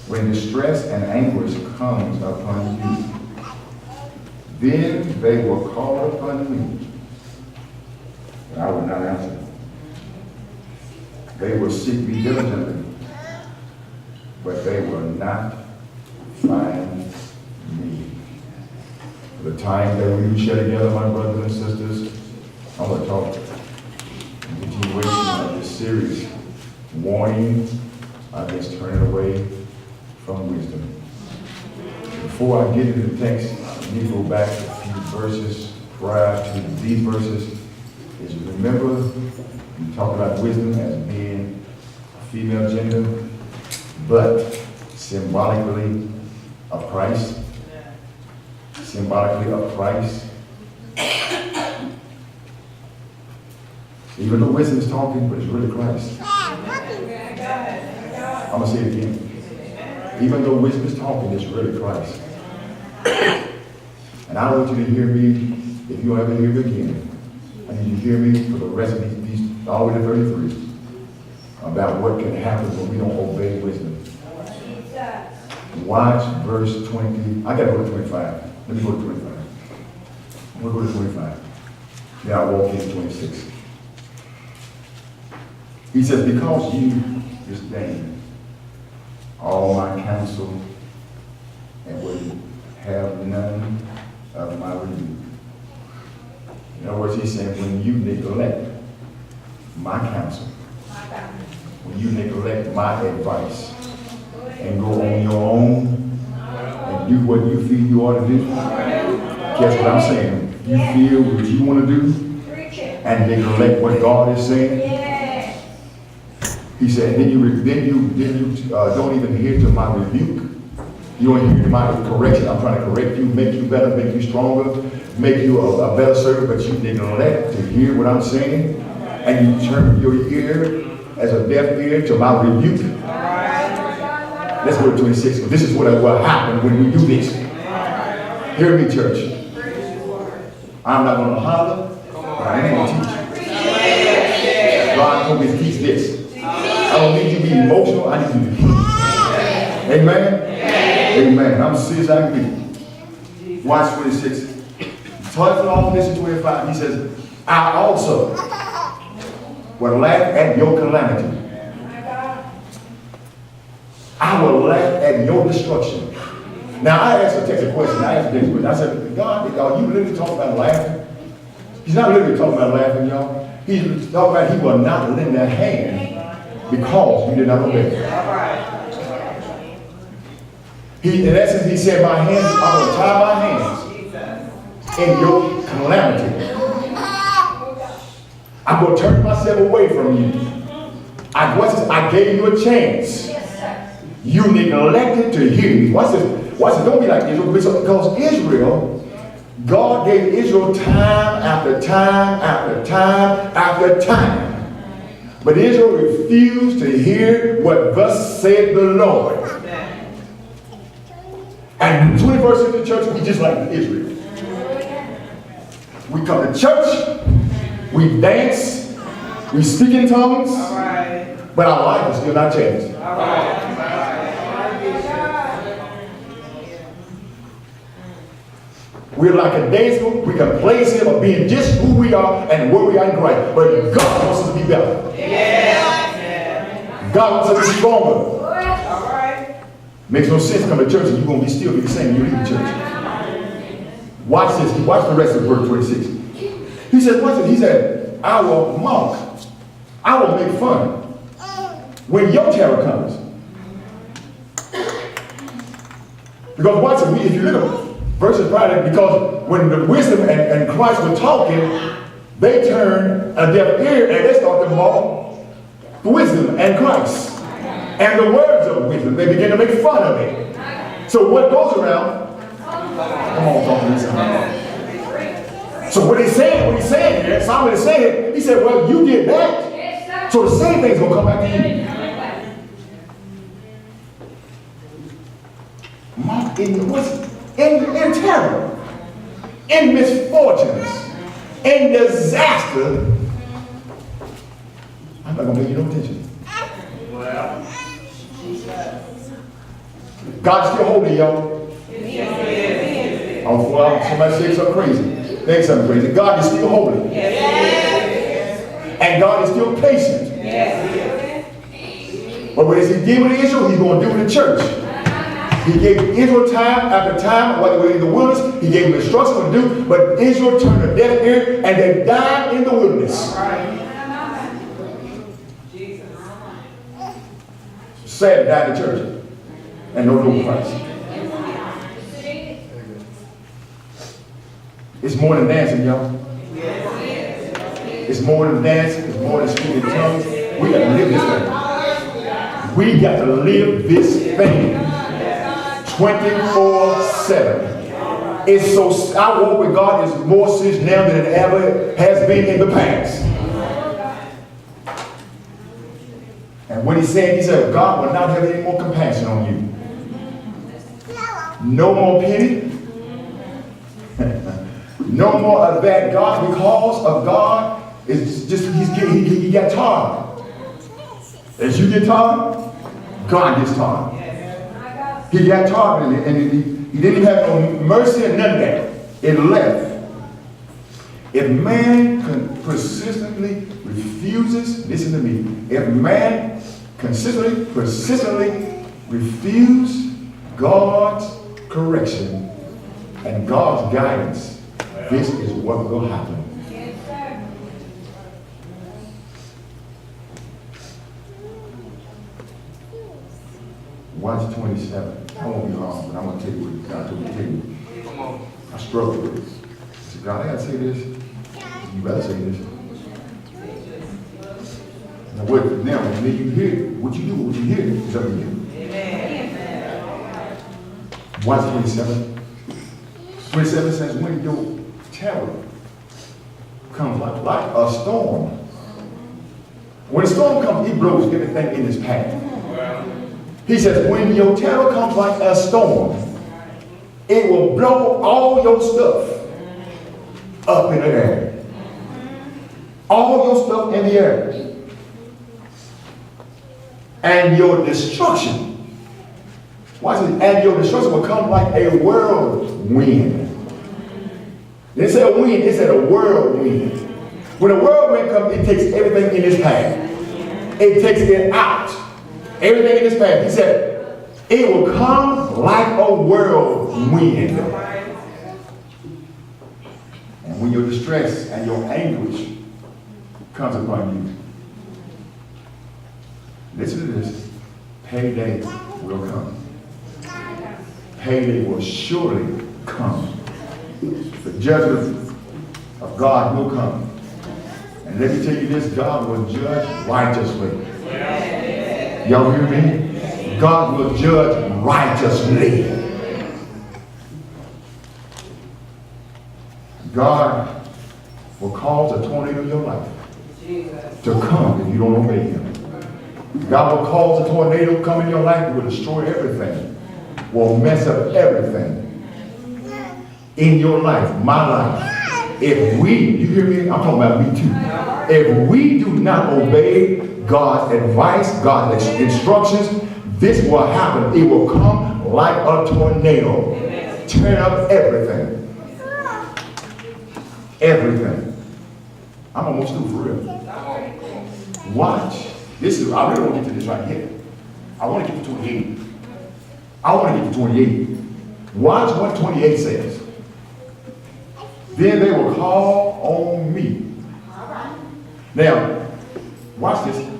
when distress and anguish comes upon you, then they will call upon me, and I will not answer. They will seek me diligently, but they will not find me. For the time that we share together, my brothers and sisters, I want to talk in continuation of this series, warning against turning away from wisdom. Before I get into the text, I need to go back a few verses prior to these verses. As you remember, we talked about wisdom as being a female gender, but symbolically of Christ. Symbolically of Christ. Even though wisdom is talking, but it's really Christ. I'm going to say it again. Even though wisdom is talking, it's really Christ. And I want you to hear me, if you ever hear me again, I need you to hear me for the rest of these all the way to 33, about what can happen when we don't obey wisdom. Watch verse 20. I got to go to 25. Let me go to 25. I'm going to go to 25. Then I'll walk into 26. He says, because you disdain all my counsel and would have none of my rebuke. In other words, he's saying, when you neglect my counsel, when you neglect my advice, and go on your own and do what you feel you ought to do, guess what I'm saying? You feel what you want to do and neglect what God is saying. He said, then you don't even hear to my rebuke. You don't hear to my correction. I'm trying to correct you, make you better, make you stronger, make you a better servant, but you neglect to hear what I'm saying, and you turn your ear as a deaf ear to my rebuke. Let's go to 26. This is what will happen when we do this. Hear me, church. I'm not going to holler, but I ain't going to teach. God told me to teach this. I don't need you to be emotional. I need you to teach. Amen? Amen. I'm serious. I can be. Watch 26. Touching all this in 25. He says, I also will laugh at your calamity. I will laugh at your destruction. Now, I asked the text a question. I asked this question. I said, God, are you literally talking about laughing? He's not literally talking about laughing, y'all. He's talking about he will not lend a hand because you did not obey. In essence, he said, I'm going to tie my hands in your calamity. I'm going to turn myself away from you. I gave you a chance. You neglected to hear me. Watch this. Watch this. Don't be like Israel. Because Israel, God gave Israel time after time after time after time. But Israel refused to hear what thus said the Lord. And in the 21st century church, we just like Israel. We come to church, we dance, we speak in tongues, but our life is still not changed. We're like a dancing, we can praise him of being just who we are and where we are in Christ. But God wants us to be better. God wants us to be stronger. Makes no sense to come to church and you're going to still be the same when you leave the church. Watch this. Watch the rest of verse 26. He said, watch it. He said, I will mock. I will make fun when your terror comes. Because watch it. If you look at verses prior, because when the wisdom and Christ were talking, they turned a deaf ear and they started to mock the wisdom and Christ. And the words of wisdom, they begin to make fun of it. So what goes around, come on, talk to me something. So what he's saying here, Solomon is saying, he said, well, you did that. So the same thing's going to come back to you. Mock in terror, in misfortunes, in disaster. I'm not going to pay you no attention. God's still holy, y'all. Oh, well, somebody say something crazy. Think something crazy. God is still holy. And God is still patient. But what he did with Israel, he's going to do with the church. He gave Israel time after time, while they were in the wilderness. He gave them instructions what to do, but Israel turned a deaf ear and they died in the wilderness. Sad died in the church and no know Christ. It's more than dancing, y'all. It's more than dancing. It's more than speaking in tongues. We got to live this thing. We got to live this thing 24/7. It's so, our walk with God is more serious now than it ever has been in the past. And what he said, God will not have any more compassion on you. No more pity. No more of that. God, because of God, is just he got tired. As you get tired, God gets tired. He got tired and he didn't have no mercy and none of that. It left. If man persistently refuses, listen to me, if man persistently refuse God's correction and God's guidance, this is what will happen. Watch 27. I won't be long, but I'm going to tell you what God told me to tell you. I struggle with this. I said, God, I got to say this. You better say this. Now, when you hear what you do, what you hear is up to you. Watch 27. 27 says, when your terror comes like a storm. When a storm comes, he blows everything in his path. He says, when your terror comes like a storm, it will blow all your stuff up in the air. All your stuff in the air. And your destruction, watch it, and your destruction will come like a whirlwind. They said a wind, it said a whirlwind. When a whirlwind comes, it takes everything in its path. It takes it out. Everything in its path. He said, it will come like a whirlwind. And when your distress and your anguish comes upon you, listen to this, payday will come. Payday will surely come. The judgment of God will come. And let me tell you this, God will judge righteously. Y'all hear me? God will judge righteously. God will cause a tornado in your life to come if you don't obey him. God will cause a tornado to come in your life that will destroy everything, will mess up everything in your life, my life. If we, you hear me? I'm talking about me too. If we do not obey God's advice, God's instructions, this will happen. It will come like a tornado. Tear up everything. Everything. I'm almost through for real. Watch. This is, I really want to get to this right here. I want to get to 28. I want to get to 28. Watch what 28 says. Then they will call on me. Now, watch this.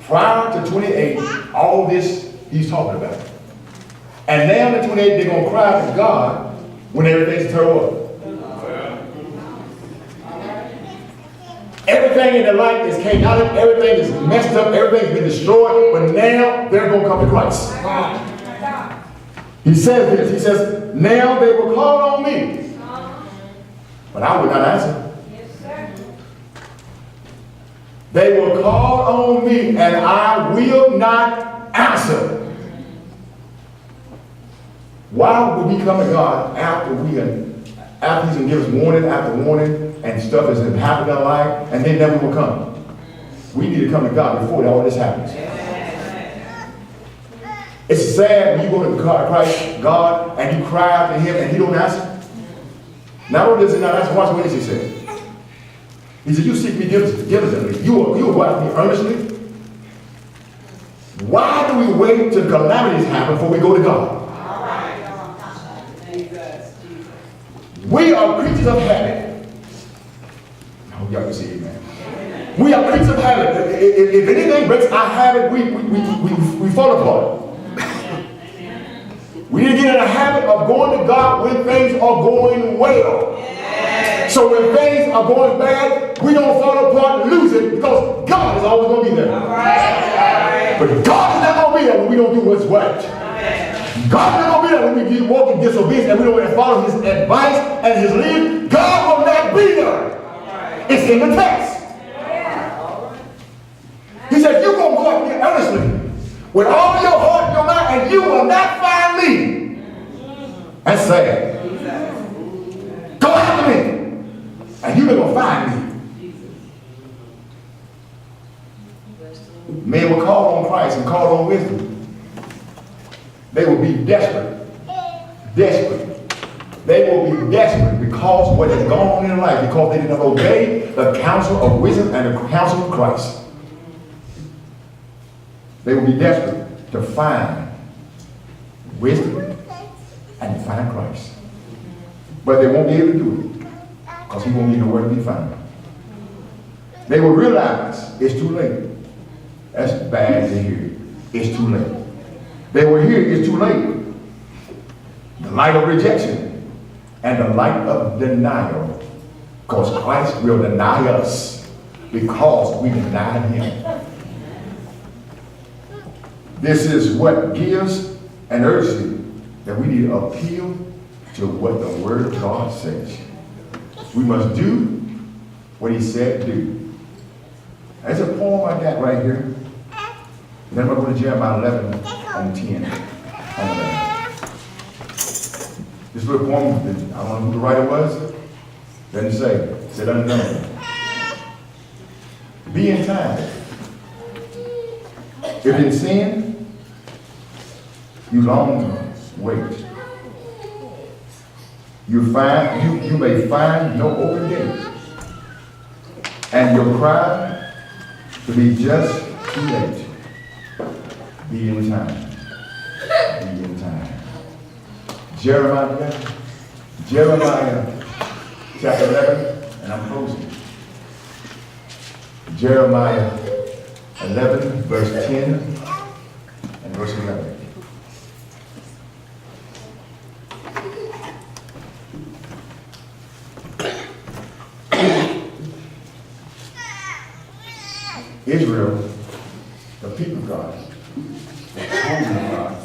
Prior to 28, all this he's talking about. And now in 28, they're going to cry to God when everything's turned up. Everything in their life is chaotic, everything is messed up, everything's been destroyed, but now they're going to come to Christ. He says this, he says, now they will call on me, but I will not answer. They will call on me, and I will not answer. Why would we come to God after he's going to give us warning after warning, and stuff has happened in our life, and then we will come? We need to come to God before all this happens. It's sad when you go to God, and you cry out to him and he don't answer. Not only does he not answer, watch what he said. He said, you seek me diligently. You will watch me earnestly. Why do we wait till calamities happen before we go to God? We are creatures of habit. I hope y'all can see it, man. We are creatures of habit. If anything breaks our habit, we fall apart. We need to get in a habit of going to God when things are going well. So when things are going bad, we don't fall apart and lose it because God is always going to be there. But God is not going to be there when we don't do what's right. God is not going to be there when we walk in disobedience and we don't follow his advice and his lead. God will not be there. It's in the text. He said, you're going to go out there earnestly with all your heart, your mind, and you will not find me. That's sad. Go after me. And you're going to find me. Men will call on Christ and call on wisdom. They will be desperate. Desperate. They will be desperate because of what has gone on in their life, because they did not obey the counsel of wisdom and the counsel of Christ. They will be desperate to find wisdom and to find Christ. But they won't be able to do it because he won't be nowhere to be found. They will realize it's too late. That's bad to hear. It's too late. They will hear it's too late. The light of rejection and the light of denial, because Christ will deny us because we denied him. This is what gives an urgency that we need to appeal to what the Word of God says. We must do what he said do. There's a poem I got right here. Then I'm going to go to Jeremiah 11 and 10 and 11. This little poem, I don't know who the writer was. Doesn't say. It said unknown. Be in time. If in sin, you long wait. You may find no open gate, and your cry to be just too late. Be in time. Be in time. Jeremiah chapter 11, and I'm closing. Jeremiah 11, verse 10 and verse 11. Israel, the people of God, the chosen of God,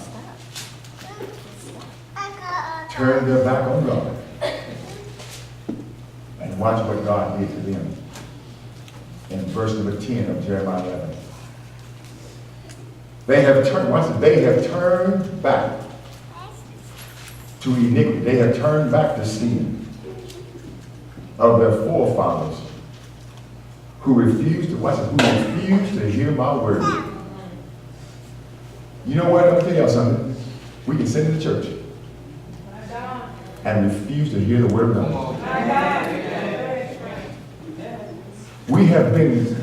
turned their back on God. And watch what God did to them in verse number 10 of Jeremiah 11. They have turned back to iniquity. They have turned back to sin of their forefathers who refused to hear my word. You know what? I'll tell y'all something. We can sit in the church and refuse to hear the word of God. We have been,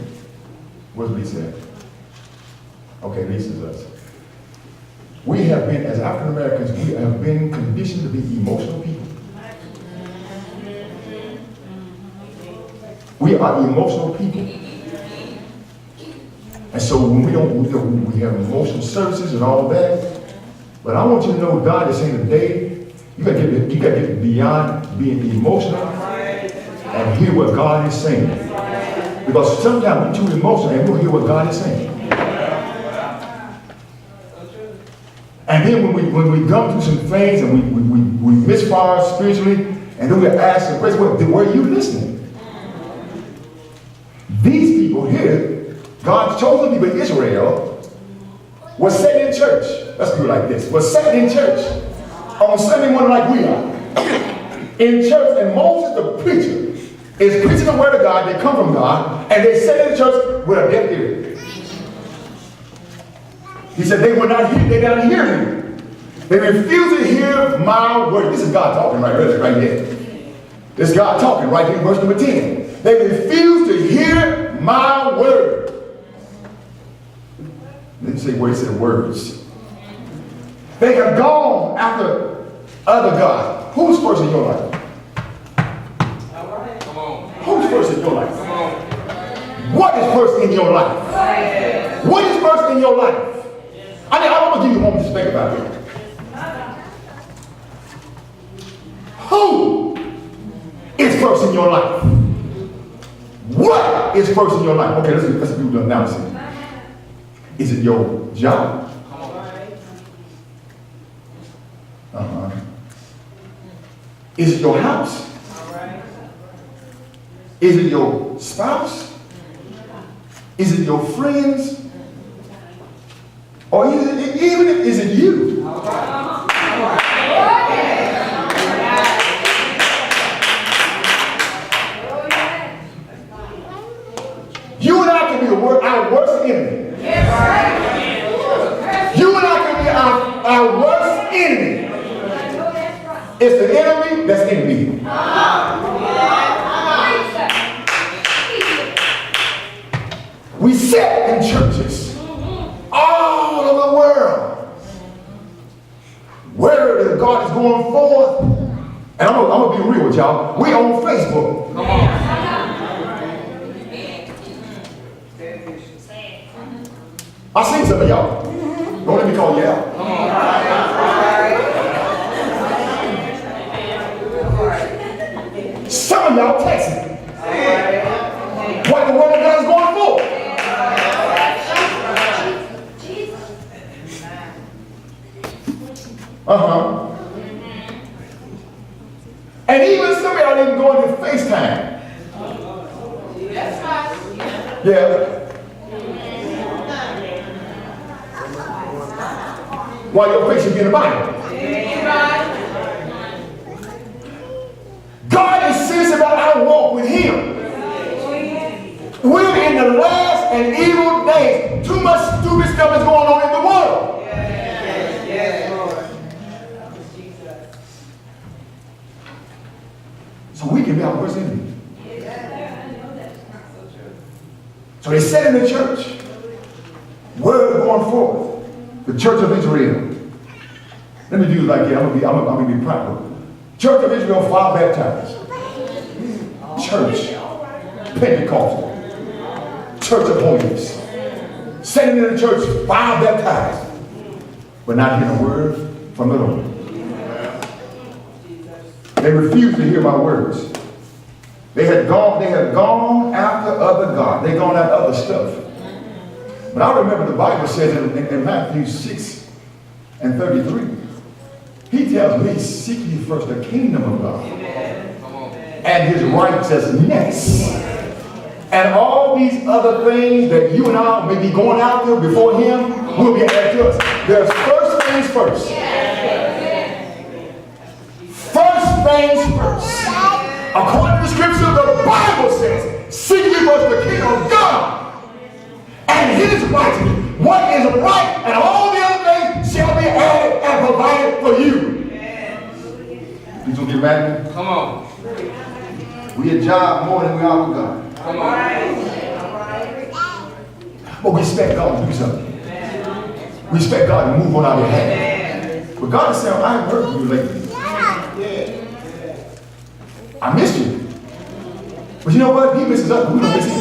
what did Lisa say? Okay, Lisa's us. We have been, as African Americans, we have been conditioned to be emotional people. We are emotional people. And so when we have emotional services and all that, but I want you to know God is saying today, you gotta get beyond being emotional and hear what God is saying. Because sometimes we're too emotional and we'll hear what God is saying. And then when we come through some things and we misfire spiritually, and then we ask the question, were you listening? These people here, God's chosen people, Israel, was sitting in church. Let's do it like this. Was sitting in church on Sunday morning like we are. In church, and Moses, the preacher, is preaching the word of God. They come from God, and they sit in the church with a deaf ear. He said, they will not hear, they did not hear me. They refuse to hear my word. This is God talking right here. This is God talking right here in verse number 10. They refuse to hear my word. Didn't say where he said words. They have gone after other gods. Who's first in your life? Who's first in your life? What is first in your life? What is first in your life? I'm going to give you a moment to think about it. Who is first in your life? What is first in your life? Okay, let's do the analysis. Is it your job? Is it your house? Is it your spouse? Is it your friends? Or is it you? You and I can be our worst enemy. You and I can be our worst enemy. It's the enemy that's in me. We sit in churches all over the world. Where God is going forth. And I'm going to be real with y'all. We on Facebook. Come on. I seen some of y'all. Don't let me call you out. Come on. Some of y'all texting. What the word of God is going for. And even some of y'all didn't go into FaceTime. Yeah. While your face should be in the Bible. God is serious about our walk with Him. We're in the last and evil days. Too much stupid stuff is going on in the world. So we can be our worst enemy. So they said in the church, word going forth. The Church of Israel. Let me do it like that. I'm going to be practical. Church of Israel, fire baptized. Church. Pentecostal. Church of Holiness. Sitting in the church, fire baptized. But not hearing a word from the Lord. They refused to hear my words. They had gone after other gods. They gone after other stuff. But I remember the Bible says in Matthew 6 and 33, He tells me, seek ye first the kingdom of God and His righteousness. And all these other things that you and I may be going out there before Him will be added to us. There's first things first. First things first. According to the scripture, the Bible says, seek ye first the kingdom of God and His righteousness. What is right, and all the other things shall be added and provided for you. You gonna get mad at me? Come on. We a job more than we are with God. Come on. But we expect God to do something. We expect God to move on our behalf. But God is saying, I haven't heard from you lately. I missed you. But you know what? He misses us, but we don't miss Him.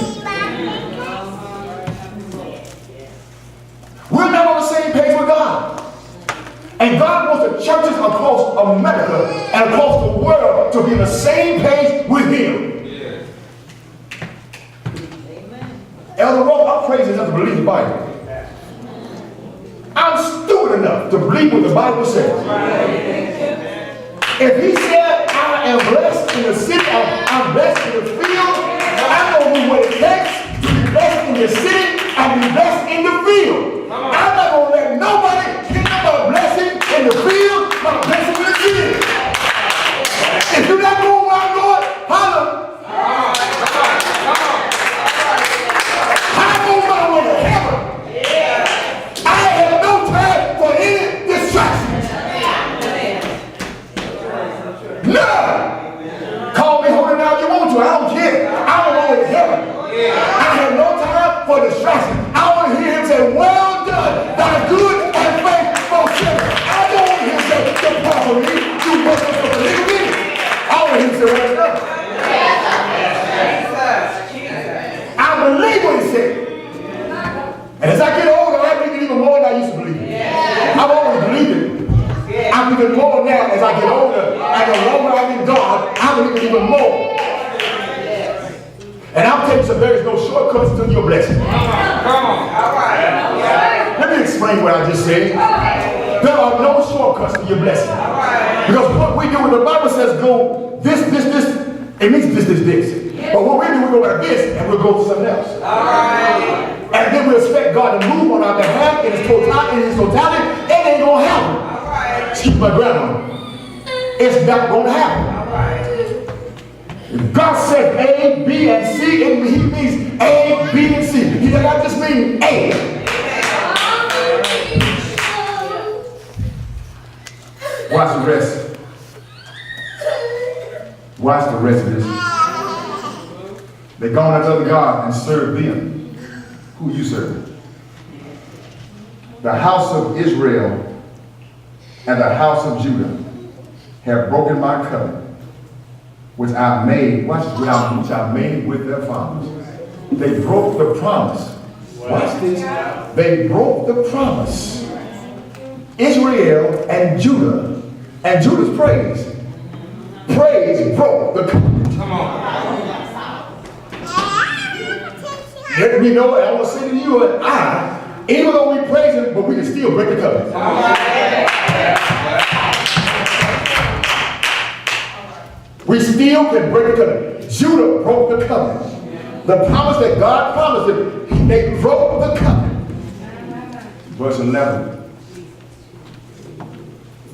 We're not on the same page with God. And God wants the churches across America and across the world to be on the same page with Him. Yeah. Elder Rowe, I'm crazy enough to believe the Bible. I'm stupid enough to believe what the Bible says. If He said, I am blessed in the city, I'm blessed in the field, I'm going to do what it takes to be blessed in the city and be blessed in the field. I'm not going to let nobody get a blessing in the field, but a blessing in the city. If you're not going where I'm going, holler. I'm on my way to heaven. I have no I get older, and the longer I'm in God, I believe even more. And I'm telling you, there is no shortcuts to your blessing. Come on. All right. Let me explain what I just said. There are no shortcuts to your blessing. Because what we do when the Bible says go this, it means this. But what we do, we go like this, and we'll go to something else. All right. And then we expect God to move on our behalf in His totality, it ain't gonna happen. All right. Excuse my grandma. It's not gonna happen. All right. If God said A, B, and C, He means A, B, and C. He does not just mean A. Watch the rest. Watch the rest of this. They gone to another God and served them. Who you serve? The house of Israel and the house of Judah have broken my covenant, which I made, watch this, which I made with their fathers. They broke the promise. Watch this. They broke the promise. Israel and Judah's praise broke the covenant. Come on. Let me know, and I will say to you and I, even though we praise Him, but we can still break the covenant. We still can break the covenant. Judah broke the covenant. The promise that God promised them, they broke the covenant. Verse 11.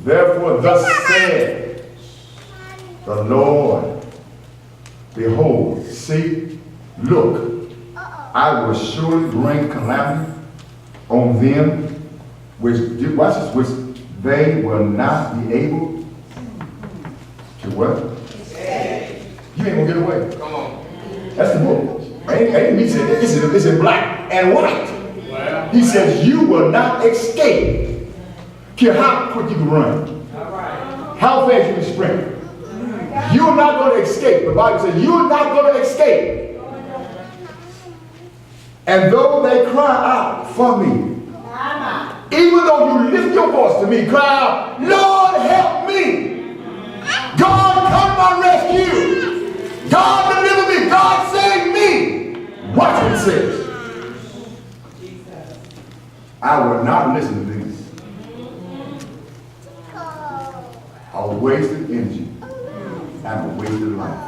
Therefore, thus said the Lord, behold, see, look, I will surely bring calamity on them which they will not be able to what? You ain't gonna get away. Come on. That's the book. Ain't me saying it. It's in black and white. He says, you will not escape. Care how quick you can run. How fast you can sprint. You're not going to escape. The Bible says you're not going to escape. And though they cry out for me, even though you lift your voice to me, cry out, Lord, help me. God, come my rescue. God, deliver me. God, save me. Watch what it says. I will not listen to these. A wasted energy and a wasted life.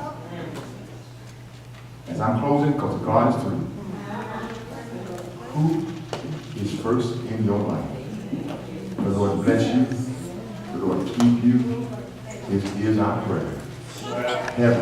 As I'm closing, because God is through. Who is first in your life? The Lord bless you. The Lord keep you. This is our prayer. Heaven.